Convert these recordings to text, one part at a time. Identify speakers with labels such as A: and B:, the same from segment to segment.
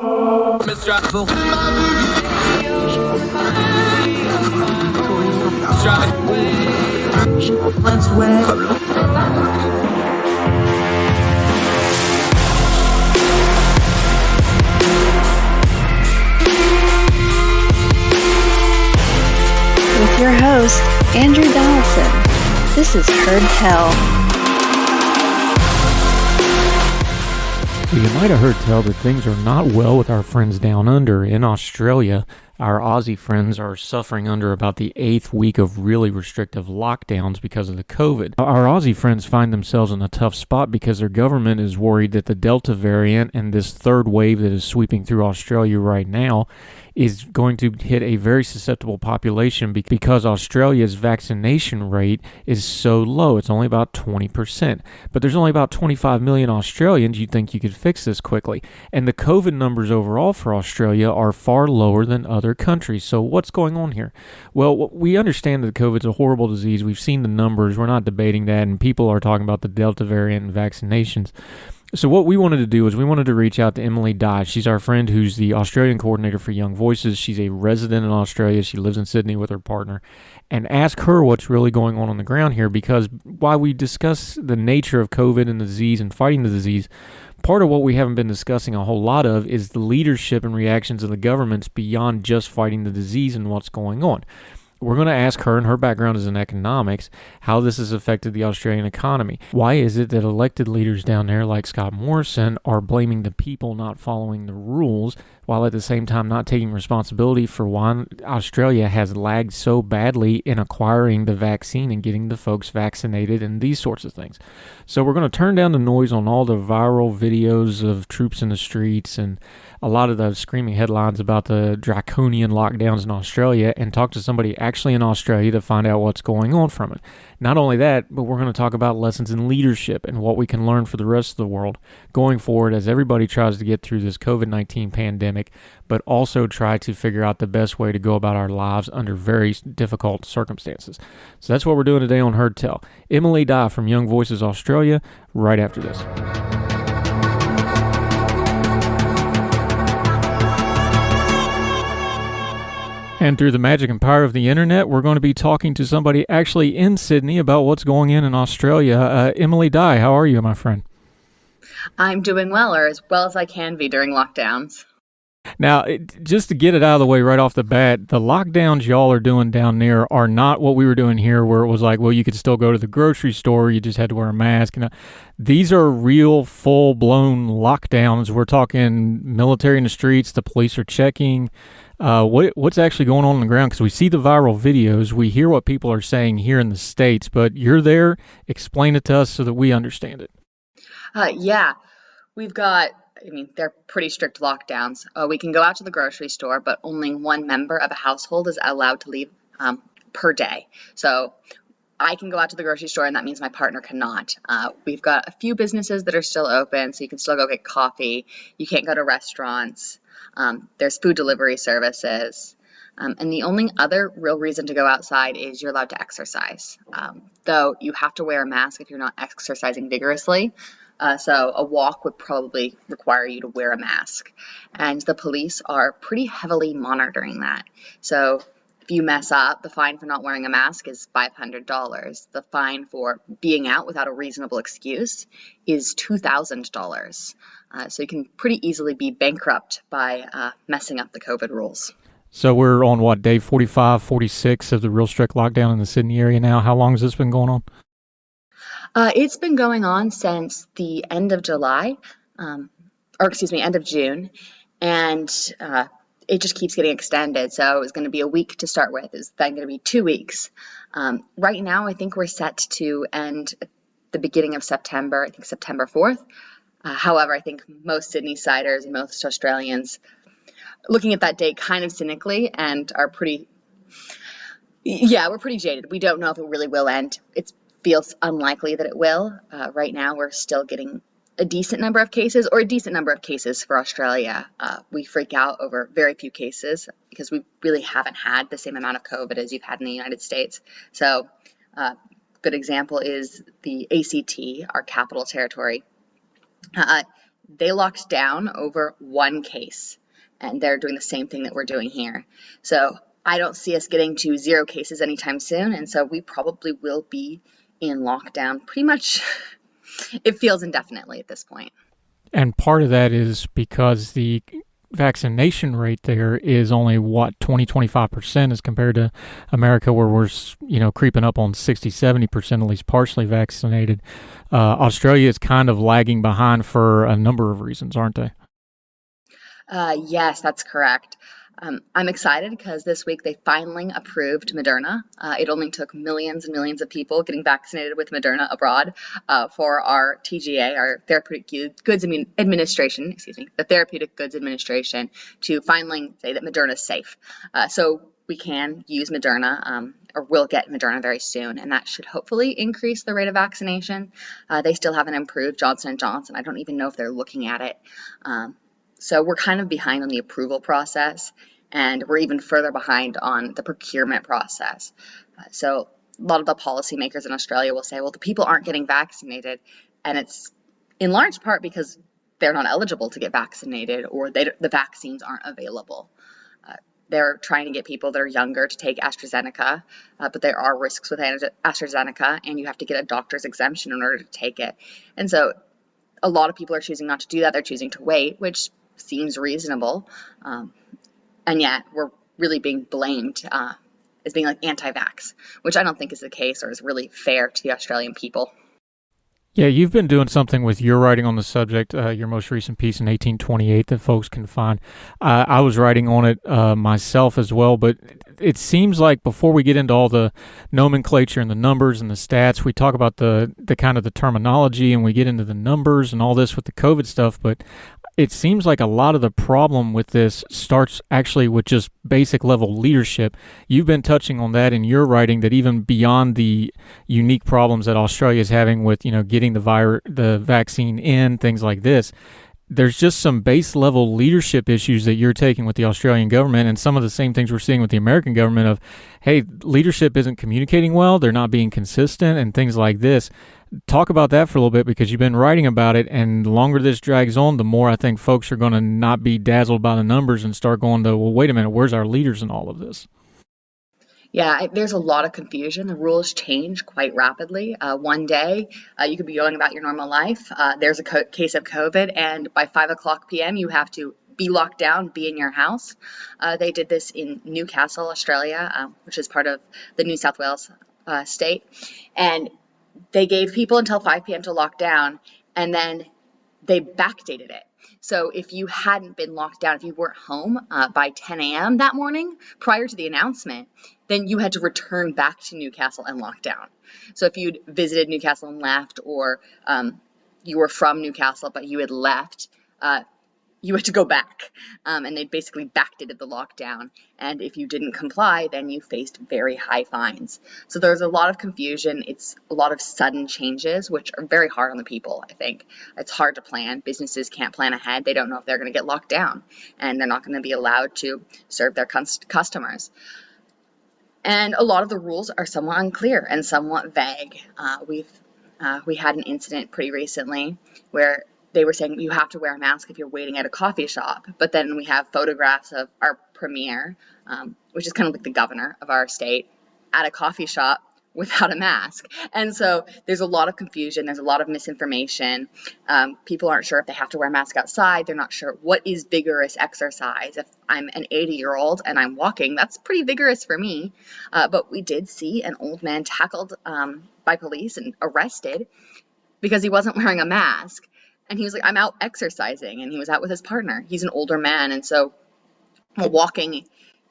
A: With your host, Andrew Donaldson. This is Heard Tell.
B: Well, you might have heard tell that things are not well with our friends down under. In Australia, our Aussie friends are suffering under about the 8th week of really restrictive lockdowns because of the COVID. Our Aussie friends find themselves in a tough spot because their government is worried that the Delta variant and this third wave that is sweeping through Australia right now is going to hit a very susceptible population because Australia's vaccination rate is so low. It's only about 20%. But there's only about 25 million Australians. You'd think you could fix this quickly. And the COVID numbers overall for Australia are far lower than other countries. So what's going on here? Well, we understand that COVID's a horrible disease. We've seen the numbers. We're not debating that. And people are talking about the Delta variant and vaccinations. So what we wanted to do is we wanted to reach out to Emilie Dye. She's our friend who's the Australian coordinator for Young Voices. She's a resident in Australia. She lives in Sydney with her partner. And ask her what's really going on the ground here, because while we discuss the nature of COVID and the disease and fighting the disease, part of what we haven't been discussing a whole lot of is the leadership and reactions of the governments beyond just fighting the disease and what's going on. We're going to ask her, and her background is in economics, how this has affected the Australian economy. Why is it that elected leaders down there like Scott Morrison are blaming the people not following the rules, while at the same time not taking responsibility for why Australia has lagged so badly in acquiring the vaccine and getting the folks vaccinated and these sorts of things. So we're going to turn down the noise on all the viral videos of troops in the streets and a lot of the screaming headlines about the draconian lockdowns in Australia and talk to somebody actually in Australia to find out what's going on from it. Not only that, but we're going to talk about lessons in leadership and what we can learn for the rest of the world going forward as everybody tries to get through this COVID-19 pandemic, but also try to figure out the best way to go about our lives under very difficult circumstances. So that's what we're doing today on Heard Tell. Emilie Dye from Young Voices Australia, right after this. And through the magic and power of the internet, we're going to be talking to somebody actually in Sydney about what's going on in Australia. Emilie Dye, how are you, my friend?
C: I'm doing well, or as well as I can be during lockdowns.
B: Now, just to get it out of the way right off the bat, the lockdowns y'all are doing down there are not what we were doing here, where it was like, well, you could still go to the grocery store, you just had to wear a mask. These are real full-blown lockdowns. We're talking military in the streets, the police are checking. What's actually going on the ground? Because we see the viral videos, we hear what people are saying here in the States, but you're there. Explain it to us so that we understand it.
C: Yeah, we've got, they're pretty strict lockdowns. We can go out to the grocery store, but only one member of a household is allowed to leave per day. So I can go out to the grocery store, and that means my partner cannot. We've got a few businesses that are still open, so you can still go get coffee. You can't go to restaurants. There's food delivery services. And the only other real reason to go outside is you're allowed to exercise. Though you have to wear a mask if you're not exercising vigorously. So a walk would probably require you to wear a mask. And the police are pretty heavily monitoring that. So if you mess up, the fine for not wearing a mask is $500. The fine for being out without a reasonable excuse is $2,000. So you can pretty easily be bankrupt by messing up the COVID rules.
B: So we're on, day 45, 46 of the real strict lockdown in the Sydney area now. How long has this been going on?
C: It's been going on since the end of July, end of June, and it just keeps getting extended. So it was going to be a week to start with. It's then going to be 2 weeks. Right now, I think we're set to end at the beginning of September, I think September 4th. However, I think most Sydney-siders and most Australians looking at that date kind of cynically and are we're pretty jaded. We don't know if it really will end. It feels unlikely that it will. Right now, we're still getting a decent number of cases for Australia. We freak out over very few cases because we really haven't had the same amount of COVID as you've had in the United States. So good example is the ACT, our capital territory. they locked down over one case, and they're doing the same thing that we're doing here. So I don't see us getting to 0 cases anytime soon, and so we probably will be in lockdown pretty much, it feels indefinitely at this point.
B: And part of that is because the vaccination rate there is only 25% as compared to America, where we're creeping up on 60-70% at least partially vaccinated. Australia is kind of lagging behind for a number of reasons, aren't they?
C: Yes, that's correct. I'm excited because this week they finally approved Moderna. It only took millions and millions of people getting vaccinated with Moderna abroad for our TGA, our Therapeutic Goods Administration, the Therapeutic Goods Administration, to finally say that Moderna is safe. So we can use Moderna, or will get Moderna very soon, and that should hopefully increase the rate of vaccination. They still haven't improved Johnson & Johnson. I don't even know if they're looking at it. So we're kind of behind on the approval process, and we're even further behind on the procurement process. So a lot of the policymakers in Australia will say, well, the people aren't getting vaccinated, and it's in large part because they're not eligible to get vaccinated, or the vaccines aren't available. They're trying to get people that are younger to take AstraZeneca, but there are risks with AstraZeneca, and you have to get a doctor's exemption in order to take it. And so a lot of people are choosing not to do that. They're choosing to wait, which seems reasonable. And yet we're really being blamed as being like anti-vax, which I don't think is the case or is really fair to the Australian people.
B: Yeah, you've been doing something with your writing on the subject, your most recent piece in 1828 that folks can find. I was writing on it myself as well, but it seems like before we get into all the nomenclature and the numbers and the stats, we talk about the kind of the terminology and we get into the numbers and all this with the COVID stuff, but it seems like a lot of the problem with this starts actually with just basic level leadership. You've been touching on that in your writing, that even beyond the unique problems that Australia is having with, getting the vaccine in, things like this, there's just some base level leadership issues that you're taking with the Australian government, and some of the same things we're seeing with the American government of, hey, leadership isn't communicating well, they're not being consistent, and things like this. Talk about that for a little bit, because you've been writing about it, and the longer this drags on, the more I think folks are going to not be dazzled by the numbers and start going to, well, wait a minute, where's our leaders in all of this?
C: Yeah, there's a lot of confusion. The rules change quite rapidly. One day, you could be going about your normal life. There's a case of COVID, and by 5:00 p.m., you have to be locked down, be in your house. They did this in Newcastle, Australia, which is part of the New South Wales state. And they gave people until 5 p.m. to lock down, and then they backdated it. So if you hadn't been locked down, if you weren't home by 10 a.m. that morning prior to the announcement, then you had to return back to Newcastle and lock down. So if you'd visited Newcastle and left, or you were from Newcastle but you had left, you had to go back, and they basically backdated the lockdown. And if you didn't comply, then you faced very high fines. So there's a lot of confusion. It's a lot of sudden changes, which are very hard on the people, I think. It's hard to plan. Businesses can't plan ahead. They don't know if they're going to get locked down, and they're not going to be allowed to serve their customers. And a lot of the rules are somewhat unclear and somewhat vague. We had an incident pretty recently where they were saying you have to wear a mask if you're waiting at a coffee shop. But then we have photographs of our premier, which is kind of like the governor of our state, at a coffee shop without a mask. And so there's a lot of confusion. There's a lot of misinformation. People aren't sure if they have to wear a mask outside. They're not sure what is vigorous exercise. If I'm an 80-year-old and I'm walking, that's pretty vigorous for me. But we did see an old man tackled by police and arrested because he wasn't wearing a mask. And he was like, I'm out exercising. And he was out with his partner. He's an older man. And so walking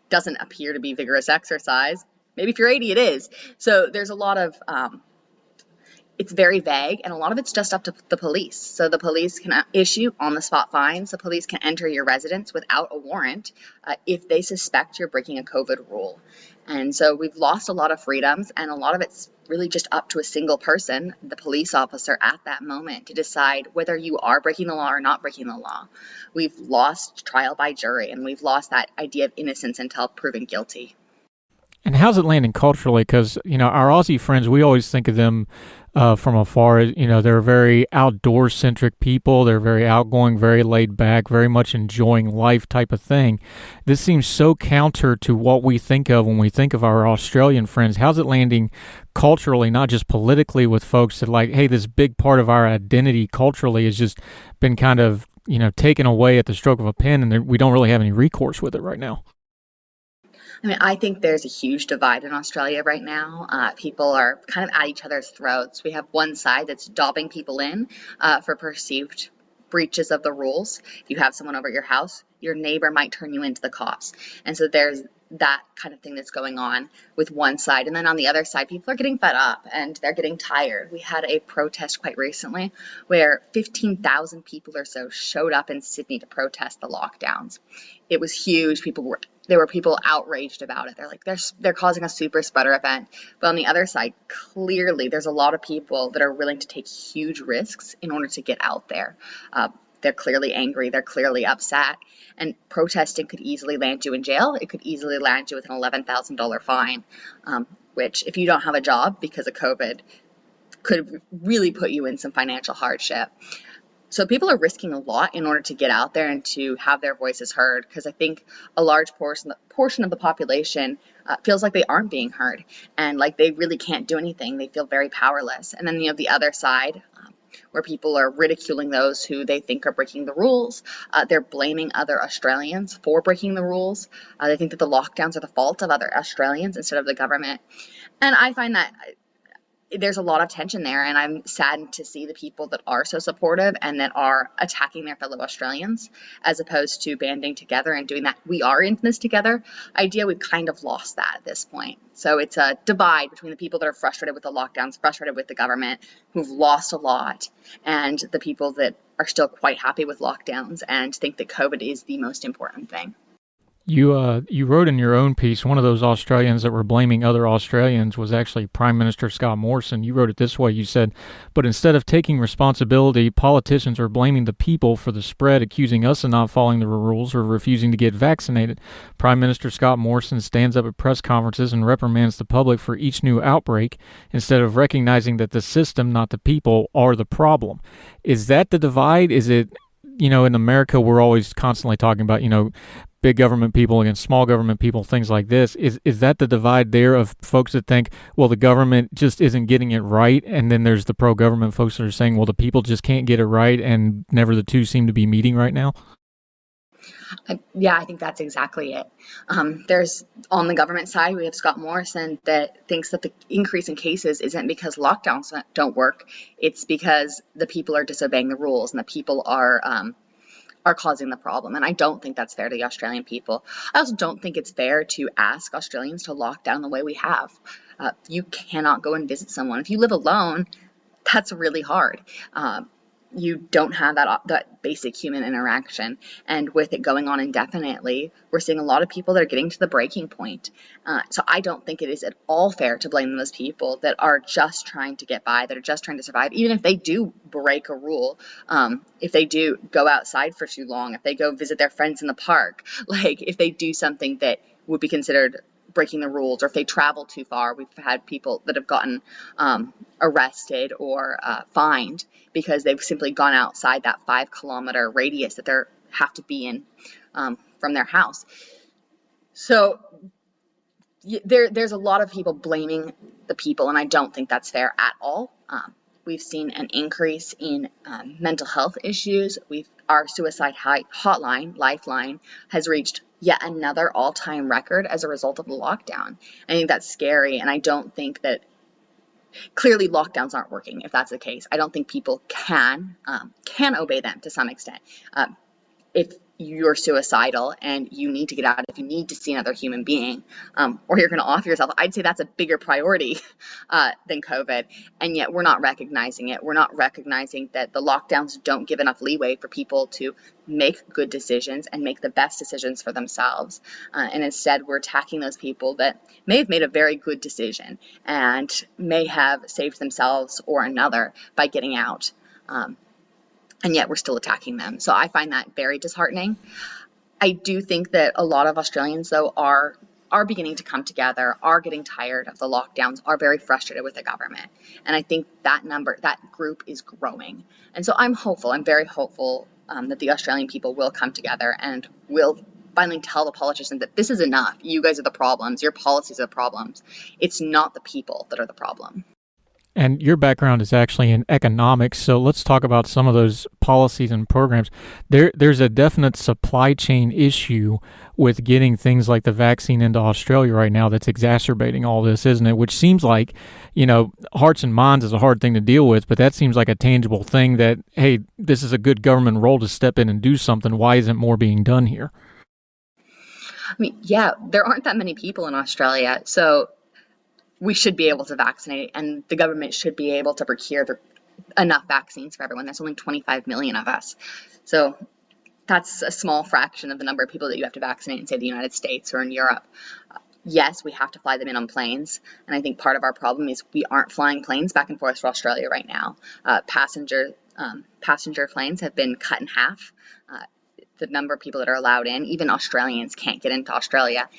C: doesn't appear to be vigorous exercise. Maybe if you're 80, it is. So there's a lot of, it's very vague, and a lot of it's just up to the police. So the police can issue on-the-spot fines. The police can enter your residence without a warrant if they suspect you're breaking a COVID rule. And so we've lost a lot of freedoms, and a lot of it's really just up to a single person, the police officer at that moment, to decide whether you are breaking the law or not breaking the law. We've lost trial by jury, and we've lost that idea of innocence until proven guilty.
B: And how's it landing culturally? Because, our Aussie friends, we always think of them from afar. They're very outdoor centric people. They're very outgoing, very laid back, very much enjoying life type of thing. This seems so counter to what we think of when we think of our Australian friends. How's it landing culturally, not just politically, with folks that like, hey, this big part of our identity culturally has just been kind of, taken away at the stroke of a pen, and we don't really have any recourse with it right now?
C: I mean, I think there's a huge divide in Australia right now. People are kind of at each other's throats. We have one side that's dobbing people in for perceived breaches of the rules. If you have someone over at your house, your neighbor might turn you into the cops. And so there's that kind of thing that's going on with one side. And then on the other side, people are getting fed up and they're getting tired. We had a protest quite recently where 15,000 people or so showed up in Sydney to protest the lockdowns. It was huge. There were people outraged about it. They're like, they're causing a super spreader event. But on the other side, clearly there's a lot of people that are willing to take huge risks in order to get out there. They're clearly angry. They're clearly upset. And protesting could easily land you in jail. It could easily land you with an $11,000 fine, which if you don't have a job because of COVID, could really put you in some financial hardship. So people are risking a lot in order to get out there and to have their voices heard, because I think a large portion of the population feels like they aren't being heard and like they really can't do anything. They feel very powerless. And then you have the other side where people are ridiculing those who they think are breaking the rules. They're blaming other Australians for breaking the rules. They think that the lockdowns are the fault of other Australians instead of the government. And I find that there's a lot of tension there, and I'm saddened to see the people that are so supportive and that are attacking their fellow Australians as opposed to banding together and doing that we are in this together idea. We've kind of lost that at this point. So it's a divide between the people that are frustrated with the lockdowns, frustrated with the government, who've lost a lot, and the people that are still quite happy with lockdowns and think that COVID is the most important thing.
B: You wrote in your own piece, one of those Australians that were blaming other Australians was actually Prime Minister Scott Morrison. You wrote it this way. You said, but instead of taking responsibility, politicians are blaming the people for the spread, accusing us of not following the rules or refusing to get vaccinated. Prime Minister Scott Morrison stands up at press conferences and reprimands the public for each new outbreak instead of recognizing that the system, not the people, are the problem. Is that the divide? Is it, in America, we're always constantly talking about, big government people against small government people, things like this. Is that the divide there of folks that think, well, the government just isn't getting it right, and then there's the pro-government folks that are saying, well, the people just can't get it right, and never the two seem to be meeting right now?
C: Yeah, I think that's exactly it. There's on the government side, we have Scott Morrison that thinks that the increase in cases isn't because lockdowns don't work. It's because the people are disobeying the rules and the people are causing the problem. And I don't think that's fair to the Australian people. I also don't think it's fair to ask Australians to lock down the way we have. You cannot go and visit someone. If you live alone, that's really hard. You don't have that basic human interaction. And with it going on indefinitely, we're seeing a lot of people that are getting to the breaking point. So I don't think it is at all fair to blame those people that are just trying to get by, that are just trying to survive, even if they do break a rule, if they do go outside for too long, if they go visit their friends in the park, like if they do something that would be considered breaking the rules, or if they travel too far. We've had people that have gotten arrested or fined because they've simply gone outside that 5-kilometer radius that they have to be in from their house. So there's a lot of people blaming the people, and I don't think that's fair at all. We've seen an increase in mental health issues. Our suicide hotline, Lifeline, has reached yet another all-time record as a result of the lockdown. I think that's scary, and I don't think that clearly lockdowns aren't working. If that's the case, I don't think people can obey them to some extent. If you're suicidal and you need to get out, if you need to see another human being, or you're going to off yourself, I'd say that's a bigger priority than COVID. And yet we're not recognizing it. We're not recognizing that the lockdowns don't give enough leeway for people to make good decisions and make the best decisions for themselves. And instead, we're attacking those people that may have made a very good decision and may have saved themselves or another by getting out. And yet we're still attacking them. So I find that very disheartening. I do think that a lot of Australians, though, are are beginning to come together, are getting tired of the lockdowns, are very frustrated with the government. And I think that group is growing. And so I'm hopeful, I'm very hopeful that the Australian people will come together and will finally tell the politicians that this is enough. You guys are the problems. Your policies are the problems. It's not the people that are the problem.
B: And your background is actually in economics, so let's talk about some of those policies and programs. There's a definite supply chain issue with getting things like the vaccine into Australia right now that's exacerbating all this, isn't it? Which seems like, hearts and minds is a hard thing to deal with, but that seems like a tangible thing that, hey, this is a good government role to step in and do something. Why isn't more being done here?
C: I mean, yeah, there aren't that many people in Australia, so we should be able to vaccinate, and the government should be able to procure enough vaccines for everyone. There's only 25 million of us. So that's a small fraction of the number of people that you have to vaccinate in, say, the United States or in Europe. Yes, we have to fly them in on planes, and I think part of our problem is we aren't flying planes back and forth to Australia right now. Passenger planes have been cut in half. The number of people that are allowed in, even Australians can't get into Australia.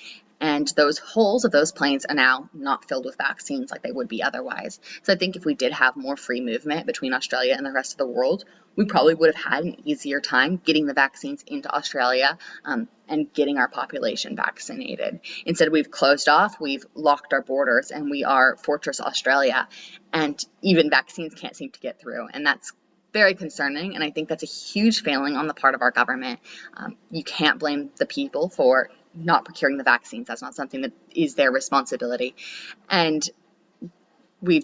C: And those holes of those planes are now not filled with vaccines like they would be otherwise. So I think if we did have more free movement between Australia and the rest of the world, we probably would have had an easier time getting the vaccines into Australia and getting our population vaccinated. Instead, we've closed off, we've locked our borders, and we are Fortress Australia. And even vaccines can't seem to get through. And that's very concerning, and I think that's a huge failing on the part of our government. You can't blame the people for not procuring the vaccines. That's not something that is their responsibility. And we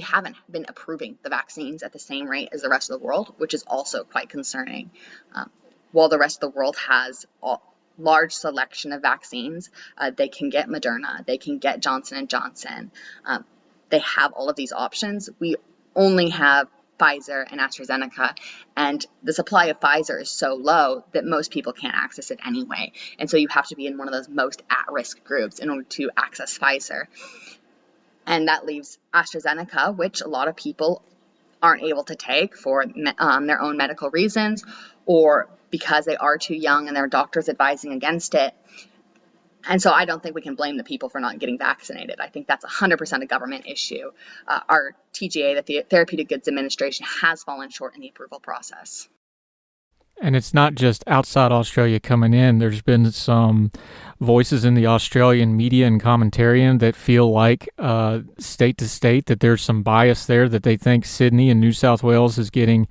C: haven't been approving the vaccines at the same rate as the rest of the world, which is also quite concerning. While the rest of the world has a large selection of vaccines, they can get Moderna, they can get Johnson & Johnson. They have all of these options. We only have Pfizer and AstraZeneca, and the supply of Pfizer is so low that most people can't access it anyway. And so you have to be in one of those most at-risk groups in order to access Pfizer. And that leaves AstraZeneca, which a lot of people aren't able to take for their own medical reasons, or because they are too young and their doctor's advising against it. And so I don't think we can blame the people for not getting vaccinated. I think that's 100% a government issue. Our TGA, the Therapeutic Goods Administration, has fallen short in the approval process.
B: And it's not just outside Australia coming in. There's been some voices in the Australian media and commentarian that feel like state to state that there's some bias there, that they think Sydney and New South Wales is getting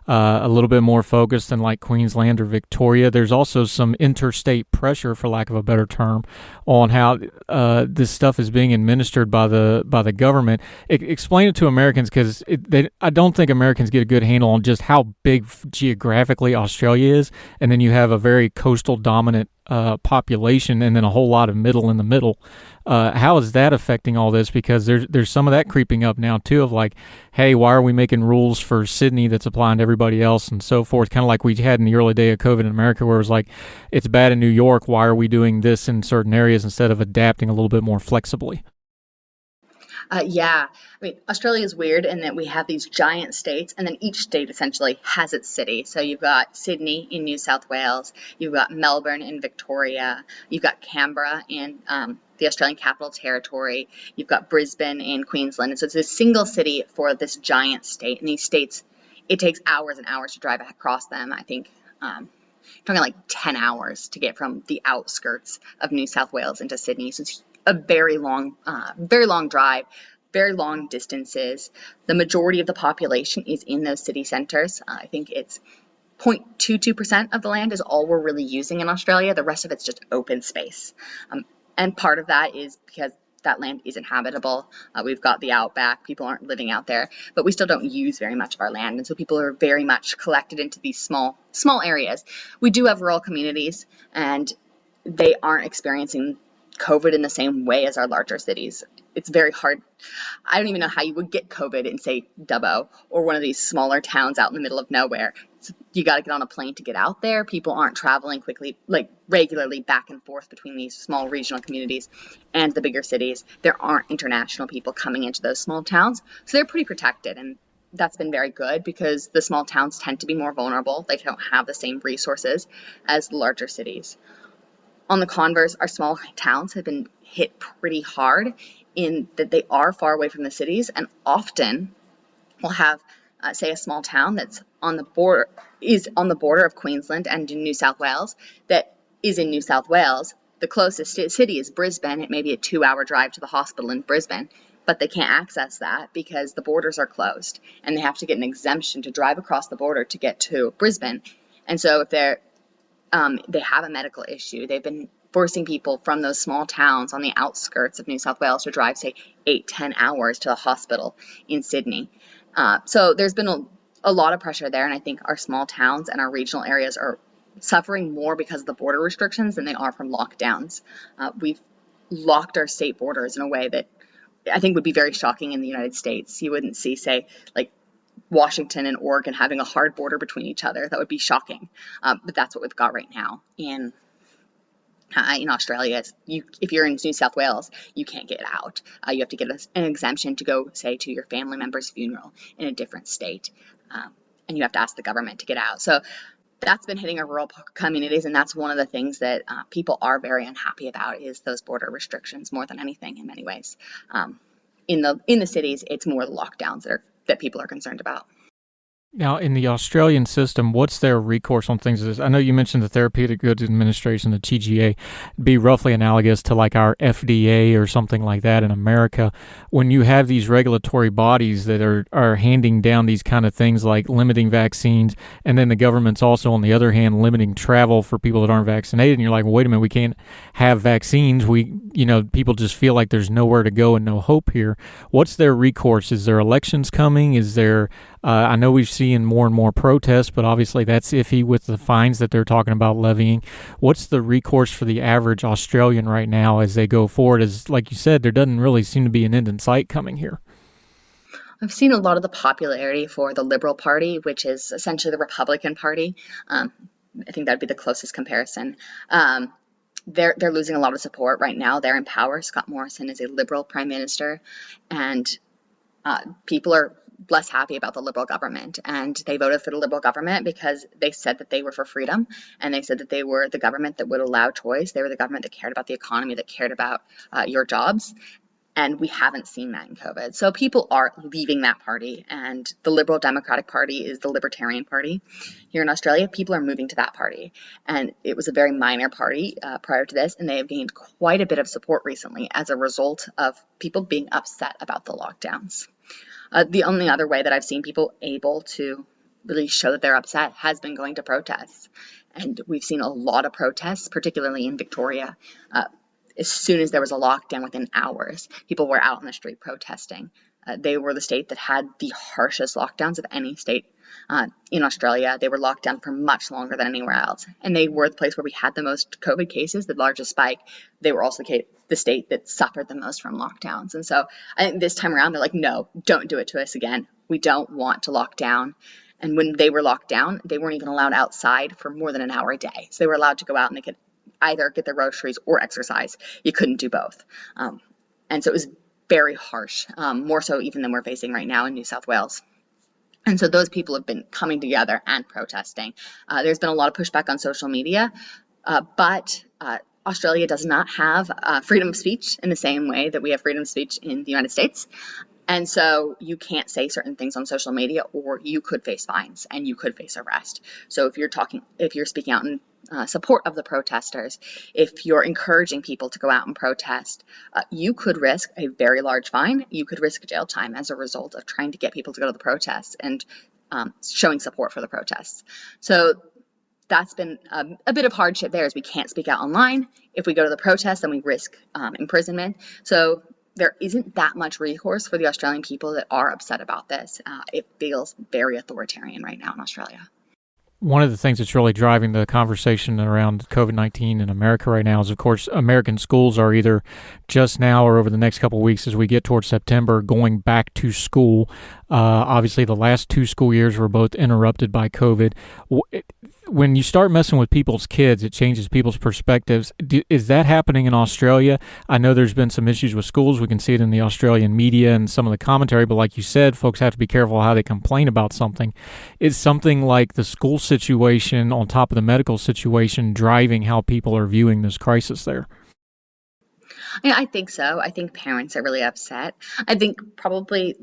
B: a little bit more focused than like Queensland or Victoria. There's also some interstate pressure, for lack of a better term, on how this stuff is being administered by the government. Explain it to Americans, because I don't think Americans get a good handle on just how big geographically Australia is, and then you have a very coastal dominant population and then a whole lot of middle in the middle. How is that affecting all this? Because there's some of that creeping up now too, of like, hey, why are we making rules for Sydney that's applying to everybody else and so forth? Kind of like we had in the early day of COVID in America, where it was like, it's bad in New York, why are we doing this in certain areas instead of adapting a little bit more flexibly?
C: Yeah, I mean, Australia is weird in that we have these giant states, and then each state essentially has its city. So you've got Sydney in New South Wales, you've got Melbourne in Victoria, you've got Canberra in the Australian Capital Territory, you've got Brisbane in Queensland. And so it's a single city for this giant state. And these states, it takes hours and hours to drive across them. I think talking like 10 hours to get from the outskirts of New South Wales into Sydney. So it's a very long drive, very long distances. The majority of the population is in those city centers. I think it's 0.22% of the land is all we're really using in Australia. The rest of it's just open space. And part of that is because that land isn't habitable. We've got the outback. People aren't living out there, but we still don't use very much of our land. And so people are very much collected into these small areas. We do have rural communities, and they aren't experiencing COVID in the same way as our larger cities. It's very hard. I don't even know how you would get COVID in, say, Dubbo or one of these smaller towns out in the middle of nowhere. So you got to get on a plane to get out there. People aren't traveling quickly, like regularly back and forth between these small regional communities and the bigger cities. There aren't international people coming into those small towns. So they're pretty protected. And that's been very good because the small towns tend to be more vulnerable. They don't have the same resources as the larger cities. On the converse, our small towns have been hit pretty hard in that they are far away from the cities, and often we'll have, say, a small town that's on the border of Queensland and New South Wales that is in New South Wales. The closest city is Brisbane. It may be a 2-hour drive to the hospital in Brisbane, but they can't access that because the borders are closed and they have to get an exemption to drive across the border to get to Brisbane. And so if they have a medical issue, they've been forcing people from those small towns on the outskirts of New South Wales to drive, say, 8-10 hours to the hospital in Sydney. So there's been a lot of pressure there, and I think our small towns and our regional areas are suffering more because of the border restrictions than they are from lockdowns. We've locked our state borders in a way that I think would be very shocking in the United States. You wouldn't see, say, like Washington and Oregon having a hard border between each other. That would be shocking. But that's what we've got right now in Australia. If you're in New South Wales, you can't get out. You have to get an exemption to go, say, to your family member's funeral in a different state. And you have to ask the government to get out. So that's been hitting our rural communities, and that's one of the things that people are very unhappy about is those border restrictions more than anything in many ways. In the cities, it's more the lockdowns that people are concerned about.
B: Now, in the Australian system, what's their recourse on things like this? I know you mentioned the Therapeutic Goods Administration, the TGA, be roughly analogous to like our FDA or something like that in America. When you have these regulatory bodies that are handing down these kind of things like limiting vaccines, and then the government's also, on the other hand, limiting travel for people that aren't vaccinated, and you're like, well, wait a minute, we can't have vaccines. People just feel like there's nowhere to go and no hope here. What's their recourse? Is there elections coming? Is there I know we've seen more and more protests, but obviously that's iffy with the fines that they're talking about levying. What's the recourse for the average Australian right now as they go forward? As like you said, there doesn't really seem to be an end in sight coming here.
C: I've seen a lot of the popularity for the Liberal Party, which is essentially the Republican Party. I think that'd be the closest comparison. They're losing a lot of support right now. They're in power. Scott Morrison is a Liberal Prime Minister, and people are less happy about the Liberal government, and they voted for the Liberal government because they said that they were for freedom, and they said that they were the government that would allow choice. They were the government that cared about the economy, that cared about your jobs, and we haven't seen that in COVID. So people are leaving that party, and the Liberal Democratic Party is the Libertarian Party. Here in Australia, people are moving to that party, and it was a very minor party prior to this, and they have gained quite a bit of support recently as a result of people being upset about the lockdowns. The only other way that I've seen people able to really show that they're upset has been going to protests. And we've seen a lot of protests, particularly in Victoria. As soon as there was a lockdown, within hours, people were out on the street protesting. They were the state that had the harshest lockdowns of any state in Australia. They were locked down for much longer than anywhere else. And they were the place where we had the most COVID cases, the largest spike. They were also the state that suffered the most from lockdowns. And so I think this time around, they're like, no, don't do it to us again. We don't want to lock down. And when they were locked down, they weren't even allowed outside for more than an hour a day. So they were allowed to go out and they could either get their groceries or exercise. You couldn't do both. And so it was very harsh, more so even than we're facing right now in New South Wales. And so those people have been coming together and protesting. There's been a lot of pushback on social media, but Australia does not have freedom of speech in the same way that we have freedom of speech in the United States. And so you can't say certain things on social media, or you could face fines and you could face arrest. So if you're speaking out in support of the protesters, if you're encouraging people to go out and protest, you could risk a very large fine. You could risk jail time as a result of trying to get people to go to the protests and showing support for the protests. So that's been a bit of hardship there, as we can't speak out online. If we go to the protest, then we risk imprisonment. So there isn't that much recourse for the Australian people that are upset about this. It feels very authoritarian right now in Australia.
B: One of the things that's really driving the conversation around COVID-19 in America right now is, of course, American schools are either just now or over the next couple of weeks as we get towards September going back to school. Obviously, the last 2 school years were both interrupted by COVID. When you start messing with people's kids, it changes people's perspectives. Is that happening in Australia? I know there's been some issues with schools. We can see it in the Australian media and some of the commentary, but like you said, folks have to be careful how they complain about something. Is something like the school situation on top of the medical situation driving how people are viewing this crisis there?
C: Yeah, I think so. I think parents are really upset. I think probably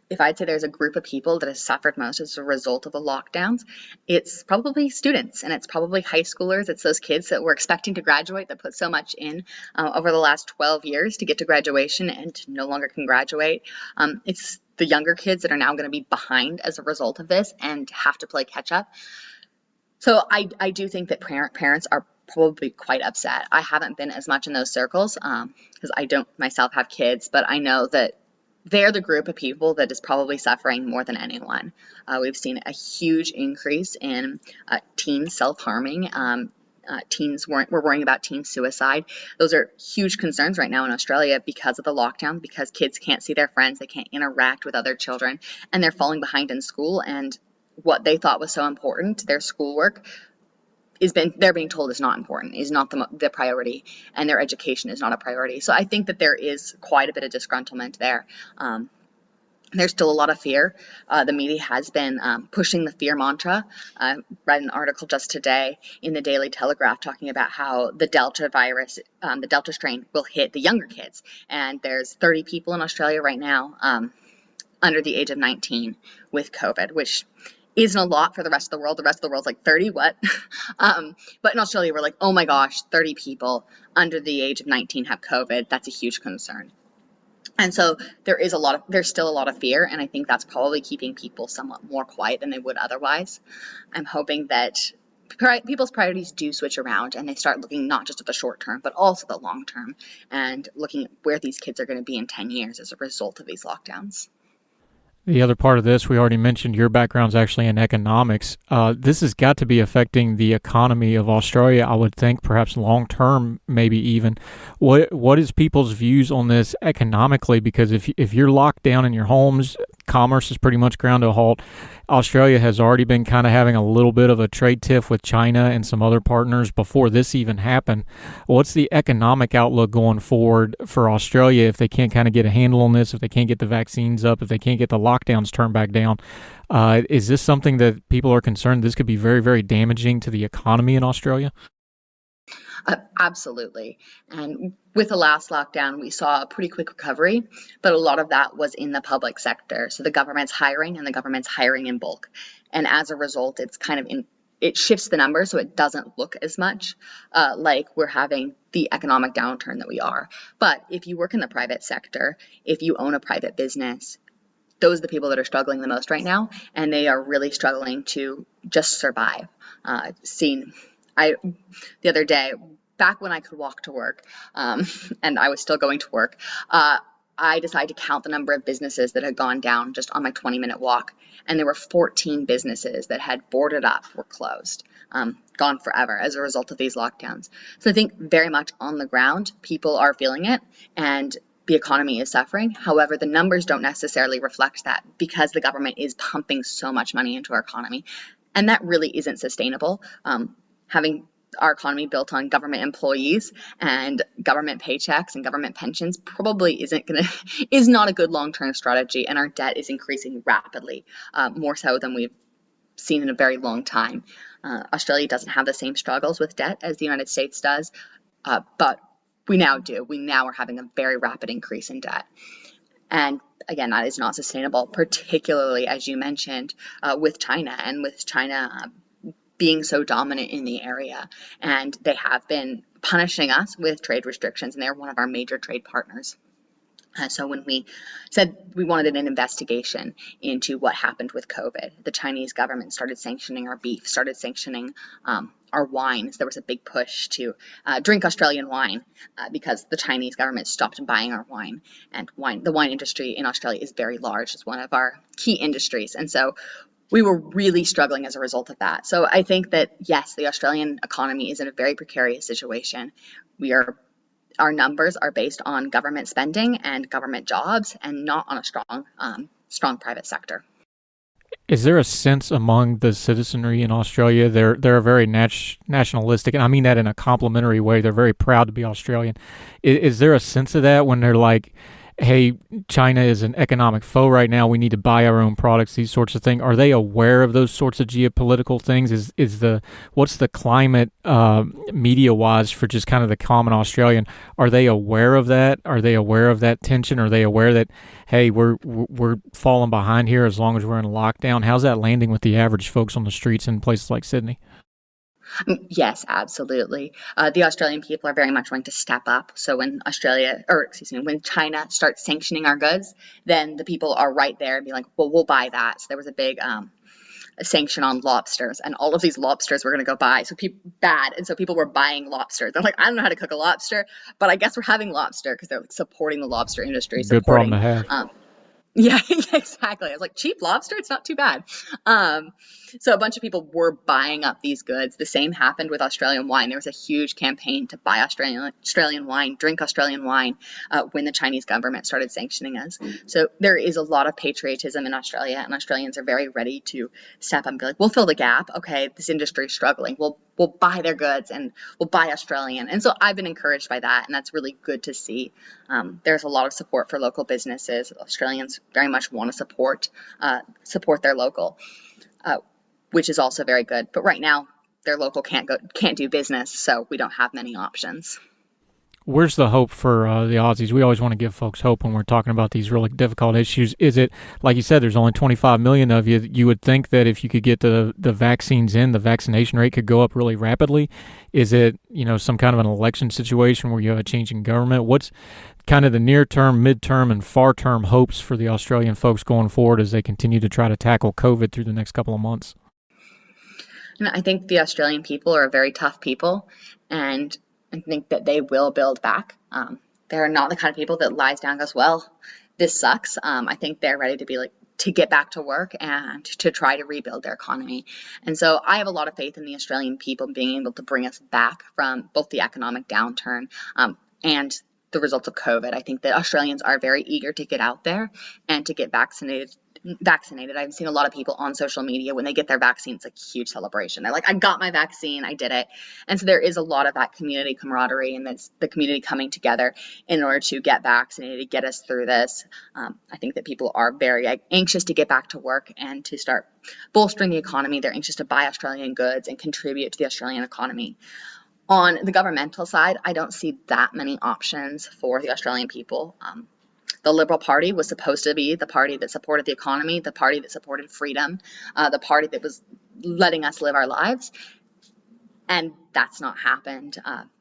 C: if I'd say there's a group of people that has suffered most as a result of the lockdowns, it's probably students and it's probably high schoolers. It's those kids that were expecting to graduate that put so much in over the last 12 years to get to graduation and no longer can graduate. It's the younger kids that are now going to be behind as a result of this and have to play catch up. So I do think that parents are probably quite upset. I haven't been as much in those circles because I don't myself have kids, but I know that they're the group of people that is probably suffering more than anyone. We've seen a huge increase in teens self-harming. We're worrying about teen suicide. Those are huge concerns right now in Australia because of the lockdown, because kids can't see their friends, they can't interact with other children, and they're falling behind in school. And what they thought was so important, their schoolwork, they're being told is not important, is not the priority, and their education is not a priority. So I think that there is quite a bit of disgruntlement there. There's still a lot of fear. The media has been pushing the fear mantra. I read an article just today in the Daily Telegraph talking about how the Delta virus, the Delta strain, will hit the younger kids. And there's 30 people in Australia right now under the age of 19 with COVID, which isn't a lot for the rest of the world. The rest of the world's like 30, what? But in Australia, we're like, oh my gosh, 30 people under the age of 19 have COVID. That's a huge concern. And so there's still a lot of fear, and I think that's probably keeping people somewhat more quiet than they would otherwise. I'm hoping that people's priorities do switch around and they start looking not just at the short term, but also the long term, and looking at where these kids are going to be in 10 years as a result of these lockdowns.
B: The other part of this, we already mentioned your background's actually in economics. This has got to be affecting the economy of Australia, I would think, perhaps long term, maybe even. What is people's views on this economically? Because if you're locked down in your homes, commerce is pretty much ground to a halt. Australia has already been kind of having a little bit of a trade tiff with China and some other partners before this even happened. What's the economic outlook going forward for Australia if they can't kind of get a handle on this, if they can't get the vaccines up, if they can't get the lockdowns turned back down? Is this something that people are concerned this could be very, very damaging to the economy in Australia?
C: Absolutely. And with the last lockdown, we saw a pretty quick recovery, but a lot of that was in the public sector. So the government's hiring, and the government's hiring in bulk. And as a result, it shifts the numbers so it doesn't look as much like we're having the economic downturn that we are. But if you work in the private sector, if you own a private business, those are the people that are struggling the most right now, and they are really struggling to just survive. The other day, back when I could walk to work, and I was still going to work, I decided to count the number of businesses that had gone down just on my 20-minute walk, and there were 14 businesses that had boarded up, were closed, gone forever as a result of these lockdowns. So I think very much on the ground, people are feeling it, and the economy is suffering. However, the numbers don't necessarily reflect that because the government is pumping so much money into our economy, and that really isn't sustainable. Having our economy built on government employees and government paychecks and government pensions probably is not a good long-term strategy, and our debt is increasing rapidly, more so than we've seen in a very long time. Australia doesn't have the same struggles with debt as the United States does, but we now do. We now are having a very rapid increase in debt. And again, that is not sustainable, particularly, as you mentioned, with China, and with China being so dominant in the area. And they have been punishing us with trade restrictions, and they're one of our major trade partners. So when we said we wanted an investigation into what happened with COVID, the Chinese government started sanctioning our beef, started sanctioning our wines. There was a big push to drink Australian wine because the Chinese government stopped buying our wine. And the wine industry in Australia is very large. It's one of our key industries. And so we were really struggling as a result of that. So I think that, yes, the Australian economy is in a very precarious situation. We are our numbers are based on government spending and government jobs, and not on a strong private sector.
B: Is there a sense among the citizenry in Australia? They're very nationalistic, and I mean that in a complimentary way. They're very proud to be Australian. Is there a sense of that when they're like, "Hey, China is an economic foe right now. We need to buy our own products." These sorts of things. Are they aware of those sorts of geopolitical things? What's the climate media wise for just kind of the common Australian? Are they aware of that? Are they aware of that tension? Are they aware that, hey, we're falling behind here as long as we're in lockdown? How's that landing with the average folks on the streets in places like Sydney?
C: Yes, absolutely. The Australian people are very much willing to step up. So when China starts sanctioning our goods, then the people are right there and be like, well, we'll buy that. So there was a big a sanction on lobsters, and all of these lobsters were going to go buy. So and so people were buying lobster. They're like, I don't know how to cook a lobster, but I guess we're having lobster, because they're like supporting the lobster industry,
B: Good problem
C: supporting
B: to have.
C: yeah, exactly. I was like, cheap lobster, it's not too bad. So a bunch of people were buying up these goods. The same happened with Australian wine. There was a huge campaign to buy Australian wine, drink Australian wine, when the Chinese government started sanctioning us. So there is a lot of patriotism in Australia, and Australians are very ready to step up and be like, we'll fill the gap. Okay, this industry is struggling. We'll buy their goods, and we'll buy Australian. And so I've been encouraged by that, and that's really good to see. There's a lot of support for local businesses. Australians very much want to support their local, which is also very good. But right now, their local can't do business, so we don't have many options.
B: Where's the hope for the Aussies? We always want to give folks hope when we're talking about these really difficult issues. Is it, like you said, there's only 25 million of you. You would think that if you could get the vaccines in, the vaccination rate could go up really rapidly. Is it, some kind of an election situation where you have a change in government? What's kind of the near-term, mid-term, and far-term hopes for the Australian folks going forward as they continue to try to tackle COVID through the next couple of months?
C: And I think the Australian people are a very tough people, and I think that they will build back. They're not the kind of people that lies down and goes, well, this sucks. I think they're ready to get back to work and to try to rebuild their economy. And so I have a lot of faith in the Australian people being able to bring us back from both the economic downturn and the results of COVID. I think that Australians are very eager to get out there and to get vaccinated. I've seen a lot of people on social media, when they get their vaccine, it's like a huge celebration. They're like, I got my vaccine, I did it. And so there is a lot of that community camaraderie, and that's the community coming together in order to get vaccinated, to get us through this. I think that people are very anxious to get back to work and to start bolstering the economy. They're anxious to buy Australian goods and contribute to the Australian economy. On the governmental side, I don't see that many options for the Australian people. The Liberal Party was supposed to be the party that supported the economy, the party that supported freedom, the party that was letting us live our lives. And that's not happened.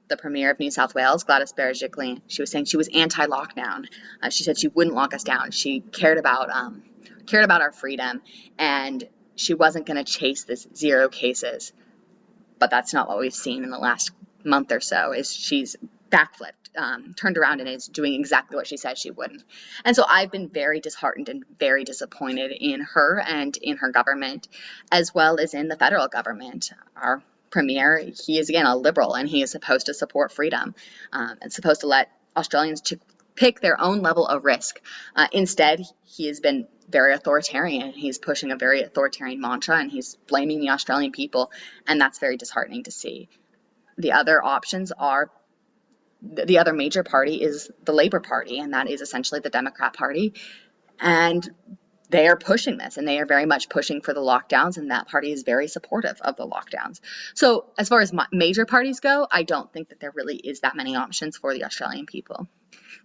C: The Premier of New South Wales, Gladys Berejiklian, she was saying she was anti-lockdown. She said she wouldn't lock us down. She cared about our freedom, and she wasn't going to chase this 0 cases. But that's not what we've seen in the last month or so. Is she's backflipped, turned around, and is doing exactly what she said she wouldn't. And so I've been very disheartened and very disappointed in her and in her government, as well as in the federal government. Our Premier, he is again a Liberal, and he is supposed to support freedom and supposed to let Australians to pick their own level of risk. Instead, he has been very authoritarian. He's pushing a very authoritarian mantra, and he's blaming the Australian people, and that's very disheartening to see. The other options are, the other major party is the Labour Party, and that is essentially the Democrat Party, and they are pushing this, and they are very much pushing for the lockdowns, and that party is very supportive of the lockdowns. So as far as major parties go, I don't think that there really is that many options for the Australian people.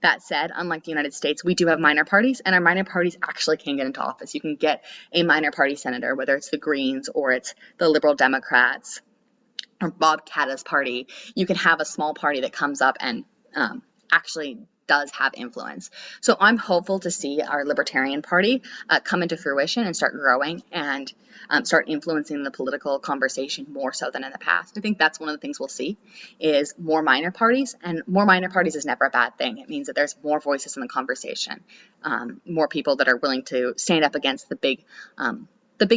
C: That said, unlike the United States, we do have minor parties, and our minor parties actually can get into office. You can get a minor party senator, whether it's the Greens or it's the Liberal Democrats or Bob Katta's party. You can have a small party that comes up and actually does have influence. So I'm hopeful to see our Libertarian Party come into fruition and start growing and start influencing the political conversation more so than in the past. I think that's one of the things we'll see is more minor parties, and more minor parties is never a bad thing. It means that there's more voices in the conversation, more people that are willing to stand up against the big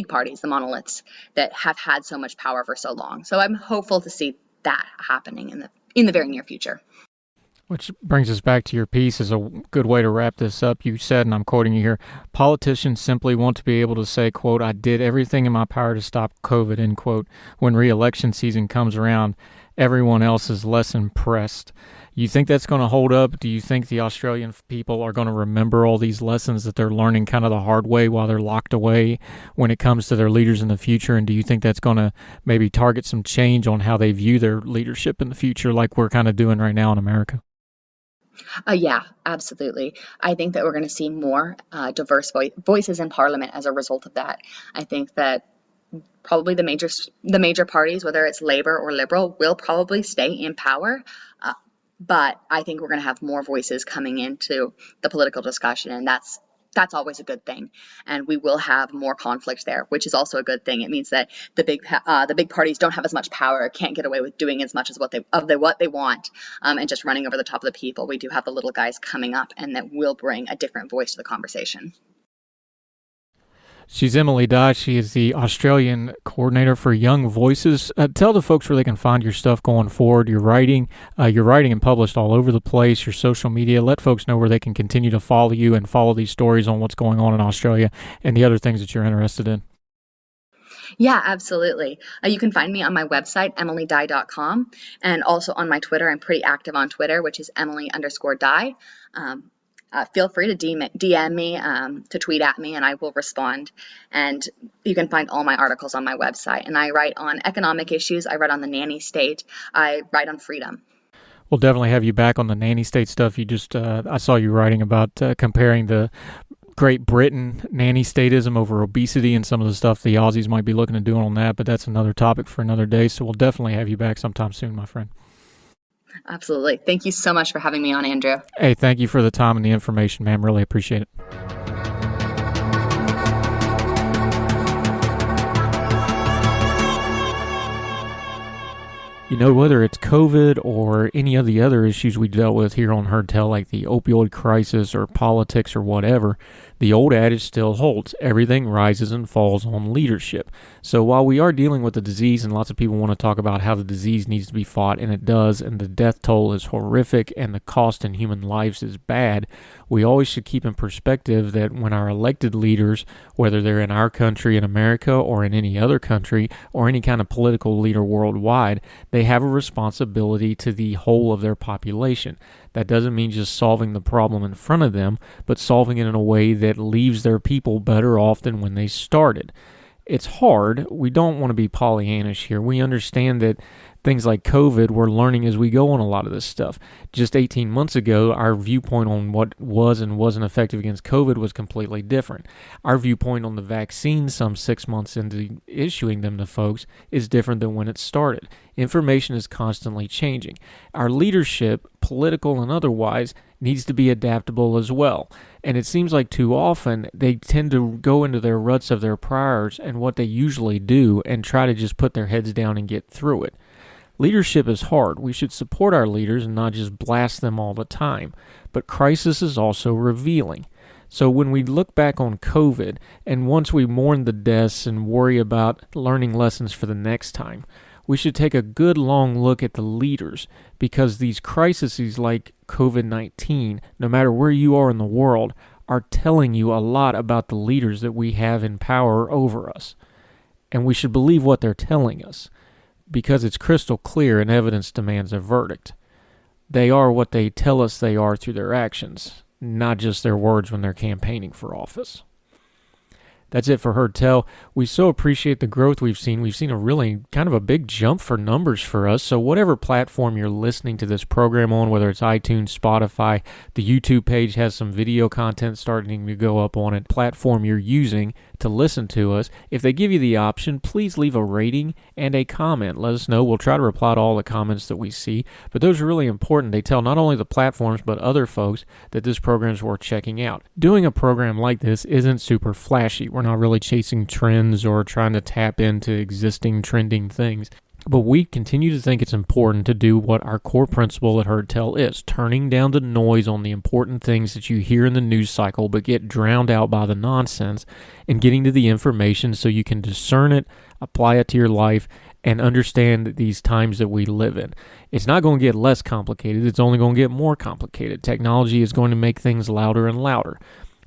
C: parties, the monoliths that have had so much power for so long. So I'm hopeful to see that happening in the very near future.
B: Which brings us back to your piece as a good way to wrap this up. You said, and I'm quoting you here, politicians simply want to be able to say, quote, I did everything in my power to stop COVID, end quote. When re-election season comes around, everyone else is less impressed. You think that's going to hold up? Do you think the Australian people are going to remember all these lessons that they're learning kind of the hard way while they're locked away when it comes to their leaders in the future? And do you think that's going to maybe target some change on how they view their leadership in the future like we're kind of doing right now in America?
C: Yeah, absolutely. I think that we're going to see more diverse voices in Parliament as a result of that. I think that probably the major parties, whether it's Labour or Liberal, will probably stay in power. But I think we're going to have more voices coming into the political discussion, and that's always a good thing. And we will have more conflict there, which is also a good thing. It means that the big parties don't have as much power, can't get away with doing as much as what they want, and just running over the top of the people. We do have the little guys coming up, and that will bring a different voice to the conversation.
B: She's Emilie Dye. She is the Australian coordinator for Young Voices. Tell the folks where they can find your stuff going forward. You're writing and published all over the place, your social media. Let folks know where they can continue to follow you and follow these stories on what's going on in Australia and the other things that you're interested in.
C: Yeah, absolutely. You can find me on my website, emiliedye.com, and also on my Twitter. I'm pretty active on Twitter, which is Emily_Dye. Feel free to DM me, to tweet at me, and I will respond. And you can find all my articles on my website. And I write on economic issues. I write on the Nanny State. I write on freedom.
B: We'll definitely have you back on the Nanny State stuff. You just, I saw you writing about comparing the Great Britain nanny statism over obesity and some of the stuff the Aussies might be looking to do on that. But that's another topic for another day. So we'll definitely have you back sometime soon, my friend.
C: Absolutely. Thank you so much for having me on, Andrew.
B: Hey, thank you for the time and the information, ma'am. Really appreciate it. You know, whether it's COVID or any of the other issues we dealt with here on Heard Tell, like the opioid crisis or politics or whatever, the old adage still holds. Everything rises and falls on leadership. So while we are dealing with the disease, and lots of people want to talk about how the disease needs to be fought, and it does, and the death toll is horrific, and the cost in human lives is bad, we always should keep in perspective that when our elected leaders, whether they're in our country in America or in any other country or any kind of political leader worldwide, they have a responsibility to the whole of their population. That doesn't mean just solving the problem in front of them, but solving it in a way that leaves their people better off than when they started. It's hard. We don't want to be Pollyannish here. We understand that things like COVID, we're learning as we go on a lot of this stuff. Just 18 months ago, our viewpoint on what was and wasn't effective against COVID was completely different. Our viewpoint on the vaccine some 6 months into issuing them to folks is different than when it started. Information is constantly changing. Our leadership, political and otherwise, needs to be adaptable as well. And it seems like too often they tend to go into their ruts of their priors and what they usually do and try to just put their heads down and get through it. Leadership is hard. We should support our leaders and not just blast them all the time. But crisis is also revealing. So when we look back on COVID, and once we mourn the deaths and worry about learning lessons for the next time, we should take a good long look at the leaders, because these crises like COVID-19, no matter where you are in the world, are telling you a lot about the leaders that we have in power over us. And we should believe what they're telling us, because it's crystal clear and evidence demands a verdict. They are what they tell us they are through their actions, not just their words when they're campaigning for office. That's it for Heard Tell. We so appreciate the growth we've seen. We've seen a really kind of a big jump for numbers for us. So whatever platform you're listening to this program on, whether it's iTunes, Spotify, the YouTube page has some video content starting to go up on it, platform you're using to listen to us, if they give you the option, please leave a rating and a comment. Let us know. We'll try to reply to all the comments that we see. But those are really important. They tell not only the platforms, but other folks that this program is worth checking out. Doing a program like this isn't super flashy. We're not really chasing trends or trying to tap into existing trending things. But we continue to think it's important to do what our core principle at Heard Tell is, turning down the noise on the important things that you hear in the news cycle but get drowned out by the nonsense, and getting to the information so you can discern it, apply it to your life, and understand these times that we live in. It's not going to get less complicated. It's only going to get more complicated. Technology is going to make things louder and louder.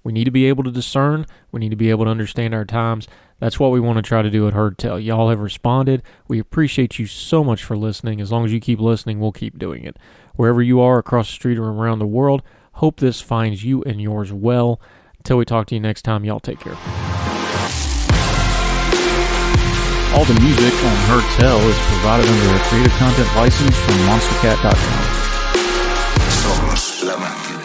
B: We need to be able to discern. We need to be able to understand our times. That's what we want to try to do at Heard Tell. Y'all have responded. We appreciate you so much for listening. As long as you keep listening, we'll keep doing it. Wherever you are, across the street or around the world, hope this finds you and yours well. Until we talk to you next time, y'all take care.
D: All the music on Heard Tell is provided under a Creative Content license from monstercat.com.
E: Somos la máquina.